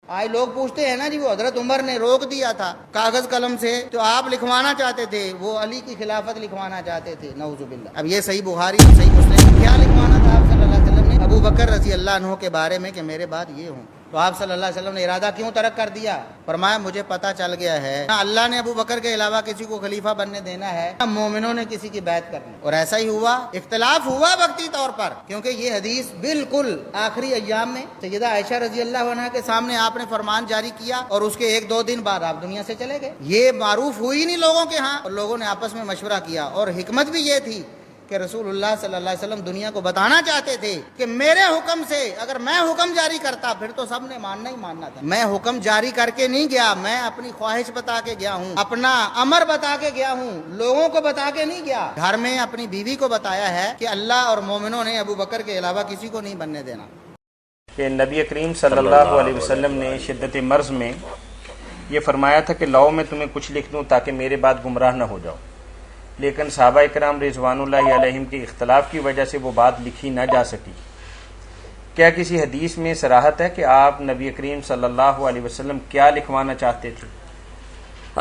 آج لوگ پوچھتے ہیں نا جی وہ حضرت عمر نے روک دیا تھا کاغذ قلم سے تو آپ لکھوانا چاہتے تھے، وہ علی کی خلافت لکھوانا چاہتے تھے، نعوذ باللہ۔ اب یہ صحیح بخاری صحیح مسلم کیا لکھوانا تھا آپ صلی اللہ علیہ وسلم نے ابو بکر رضی اللہ عنہ کے بارے میں کہ میرے بعد یہ ہوں، تو آپ صلی اللہ علیہ وسلم نے ارادہ کیوں ترک کر دیا؟ فرمایا مجھے پتا چل گیا ہے نہ اللہ نے ابو بکر کے علاوہ کسی کو خلیفہ بننے دینا ہے، نہ مومنوں نے کسی کی بیعت کرنی۔ اور ایسا ہی ہوا، اختلاف ہوا وقتی طور پر، کیونکہ یہ حدیث بالکل آخری ایام میں سیدہ عائشہ رضی اللہ عنہا کے سامنے آپ نے فرمان جاری کیا اور اس کے 1-2 دن بعد آپ دنیا سے چلے گئے۔ یہ معروف ہوئی نہیں لوگوں کے ہاں، اور لوگوں نے آپس میں مشورہ کیا، اور حکمت بھی یہ تھی کہ رسول اللہ صلی اللہ علیہ وسلم دنیا کو بتانا چاہتے تھے کہ میرے حکم سے اگر میں حکم جاری کرتا پھر تو سب نے ماننا ہی ماننا تھا۔ میں حکم جاری کر کے نہیں گیا، میں اپنی خواہش بتا کے گیا ہوں، اپنا امر بتا کے گیا ہوں، لوگوں کو بتا کے نہیں گیا۔ گھر میں اپنی بیوی کو بتایا ہے کہ اللہ اور مومنوں نے ابو بکر کے علاوہ کسی کو نہیں بننے دینا۔ کہ نبی کریم صلی اللہ علیہ وسلم نے شدت مرض میں یہ فرمایا تھا کہ لاؤ میں تمہیں کچھ لکھ دوں تاکہ میرے بعد گمراہ نہ ہو جاؤ، لیکن صحابہ کرام رضوان اللہ علیہم کے اختلاف کی وجہ سے وہ بات لکھی نہ جا سکی۔ کیا کسی حدیث میں صراحت ہے کہ آپ نبی کریم صلی اللہ علیہ وسلم کیا لکھوانا چاہتے تھے؟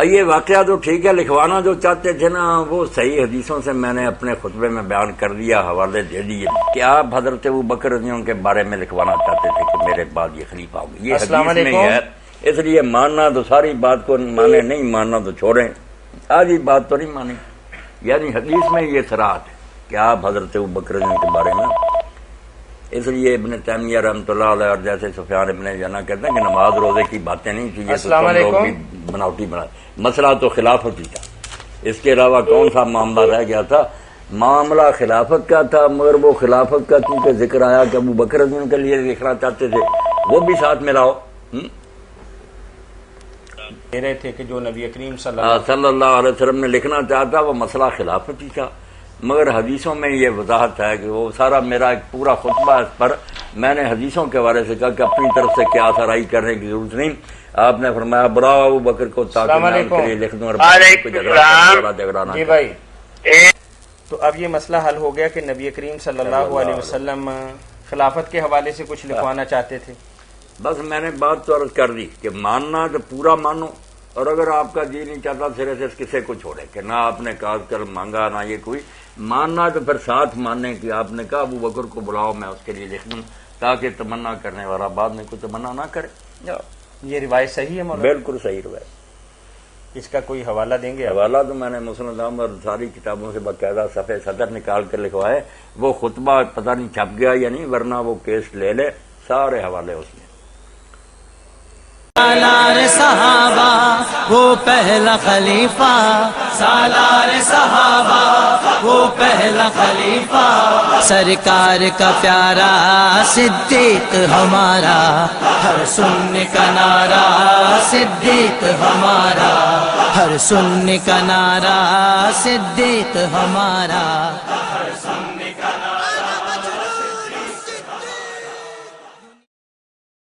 یہ واقعہ تو ٹھیک ہے، لکھوانا جو چاہتے تھے نا وہ صحیح حدیثوں سے میں نے اپنے خطبے میں بیان کر دیا، حوالے دے دیے کہ آپ حضرت ابو بکر رضی اللہ عنہ کے بارے میں لکھوانا چاہتے تھے کہ میرے بعد یہ خلیفہ ہوں گے، یہ حدیث میں ہی ہے۔ اس لیے ماننا تو ساری بات کو مانے، نہیں ماننا تو چھوڑیں، آدھی بات تو نہیں مانی۔ یعنی حدیث میں یہ صراحت ہے کہ آپ حضرت ابو بکر رضی اللہ عنہ کے بارے میں، اس لیے ابن تیمیہ رحمۃ اللہ علیہ اور جیسے سفیان ابن عیینہ کہتے ہیں کہ نماز روزے کی باتیں نہیں تھی، یہ تو تم لوگ بھی بناوٹی بنا، مسئلہ تو خلافت ہی تھا، اس کے علاوہ کون سا معاملہ رہ گیا تھا؟ معاملہ خلافت کا تھا، مگر وہ خلافت کا چونکہ ذکر آیا کہ ابو بکر رضی اللہ عنہ کے لیے لکھنا چاہتے تھے، وہ بھی ساتھ ملاؤ۔ کہہ رہے تھے کہ جو نبی کریم صلی اللہ علیہ وسلم نے لکھنا چاہتا وہ مسئلہ خلافت ہی تھا، مگر حدیثوں میں یہ وضاحت ہے کہ وہ سارا میرا ایک پورا خطبہ اس پر میں نے حدیثوں کے حوالے سے کہا کہ اپنی طرف سے کیا سرائی کرنے کی ضرورت نہیں۔ آپ نے فرمایا بلاؤ ابو بکر کو تاکہ میں ان کے لیے لکھ دوں، جھگڑا نہ بھائی۔ تو اب یہ مسئلہ حل ہو گیا کہ نبی کریم صلی اللہ علیہ وسلم خلافت کے حوالے سے کچھ لکھوانا چاہتے تھے۔ بس میں نے بات تو عرض کر دی کہ ماننا تو پورا مانو، اور اگر آپ کا جی نہیں چاہتا سرے سے کسے کو چھوڑے کہ نہ آپ نے کاغذ قلم مانگا نہ یہ کوئی ماننا، تو پھر ساتھ ماننے کی آپ نے کہا ابو بکر کو بلاؤ میں اس کے لیے لکھ دوں تاکہ تمنا کرنے والا بعد میں کوئی تمنا نہ کرے۔ یہ روایت صحیح ہے مولانا؟ بالکل صحیح روایت۔ اس کا کوئی حوالہ دیں گے؟ حوالہ تو میں نے مسند احمد اور ساری کتابوں سے باقاعدہ صفحے صدر نکال کر لکھوائے، وہ خطبہ پتہ نہیں چھپ گیا یا نہیں، ورنہ وہ کیس لے لے، سارے حوالے اس میں۔ سالار صحابہ وہ پہلا خلیفہ، سالار صحابہ وہ پہلا خلیفہ، سرکار کا پیارا صدیق ہمارا، ہر سننے کا نعرہ صدیق ہمارا، ہر سننے کا نعرہ صدیق ہمارا، ہر سننے